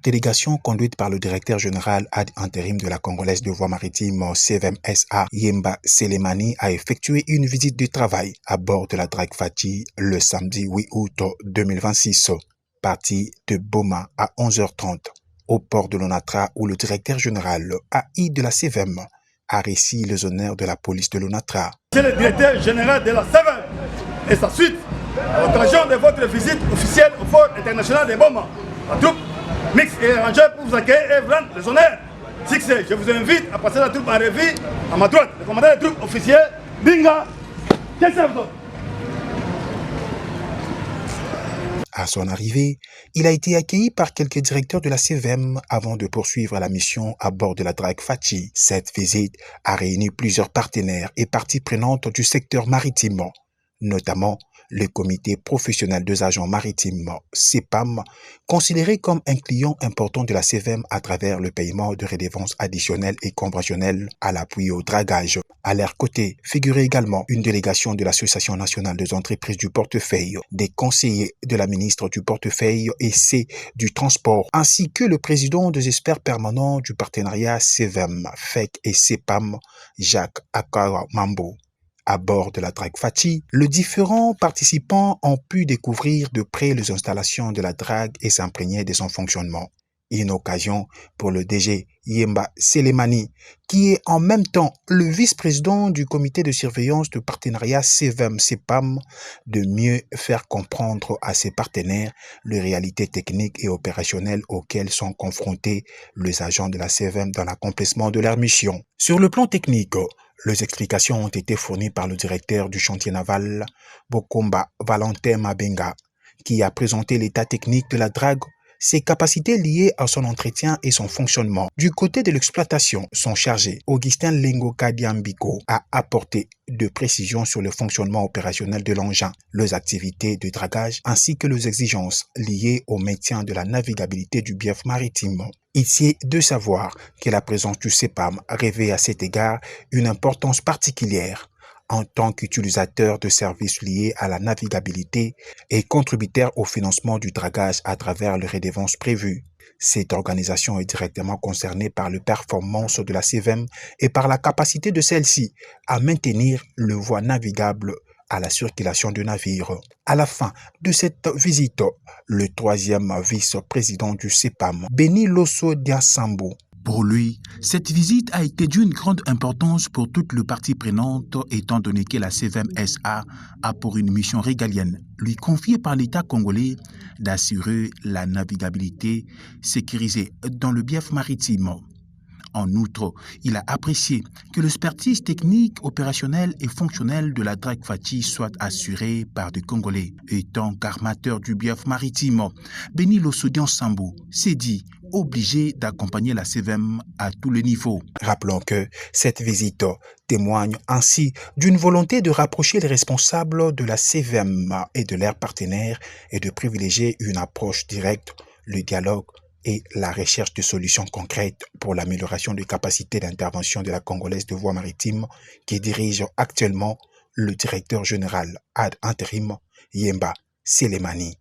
délégation conduite par le directeur général ad intérim de la Congolaise de voies maritimes CVM SA Yemba Selemani a effectué une visite de travail à bord de la Drague Fatih le samedi 8 août 2026, partie de Boma à 11h30 au port de l'Onatra où le directeur général AI de la CVM a reçu les honneurs de la police de l'Onatra. C'est le directeur général de la CVM et sa suite, à l'occasion de votre visite officielle au port international de Boma. La troupe mixte et rangée pour vous accueillir et vous rendre les honneurs. Je vous invite à passer la troupe en revue à ma droite. Le commandant des troupes officielles, Binga, qu'est-ce que vous? À son arrivée, il a été accueilli par quelques directeurs de la CVM avant de poursuivre la mission à bord de la Drague Fatih. Cette visite a réuni plusieurs partenaires et parties prenantes du secteur maritime, notamment le comité professionnel des agents maritimes, CEPAM, considéré comme un client important de la CVM à travers le paiement de redevances additionnelles et conventionnelles à l'appui au dragage. À leur côté, figurait également une délégation de l'Association nationale des entreprises du portefeuille, des conseillers de la ministre du portefeuille et du transport, ainsi que le président des experts permanents du partenariat CVM, FEC et CEPAM, Jacques Akaramambo. À bord de la Drague Fatih, les différents participants ont pu découvrir de près les installations de la drague et s'imprégner de son fonctionnement. Une occasion pour le DG Yemba Selemani, qui est en même temps le vice-président du comité de surveillance du partenariat CVM-CEPAM, de mieux faire comprendre à ses partenaires les réalités techniques et opérationnelles auxquelles sont confrontés les agents de la CVM dans l'accomplissement de leur mission. Sur le plan technique, les explications ont été fournies par le directeur du chantier naval, Bokomba Valentin Mabenga, qui a présenté l'état technique de la drague, ses capacités liées à son entretien et son fonctionnement. Du côté de l'exploitation, son chargé, Augustin Lengo Kadiambiko, a apporté de précisions sur le fonctionnement opérationnel de l'engin, les activités de dragage ainsi que les exigences liées au maintien de la navigabilité du bief maritime. Ici est de savoir que la présence du CEPAM revêt à cet égard une importance particulière en tant qu'utilisateur de services liés à la navigabilité et contributeur au financement du dragage à travers les redevances prévues. Cette organisation est directement concernée par les performances de la CVM et par la capacité de celle-ci à maintenir le voie navigable à la circulation de navires. À la fin de cette visite, le troisième vice-président du CEPAM, Beni Loso Diasambo, pour lui, cette visite a été d'une grande importance pour toutes les parties prenantes étant donné que la CVM-SA a pour une mission régalienne lui confiée par l'État congolais d'assurer la navigabilité sécurisée dans le bief maritime. En outre, il a apprécié que l'expertise technique, opérationnelle et fonctionnelle de la Drague Fatih soit assurée par des Congolais. Étant qu'armateur du bief maritime, Beni Loso Diasambo s'est dit obligé d'accompagner la CVM à tous les niveaux. Rappelons que cette visite témoigne ainsi d'une volonté de rapprocher les responsables de la CVM et de leurs partenaires et de privilégier une approche directe, le dialogue et la recherche de solutions concrètes pour l'amélioration des capacités d'intervention de la Congolaise de voies maritimes qui dirige actuellement le directeur général ad intérim Yemba Selemani.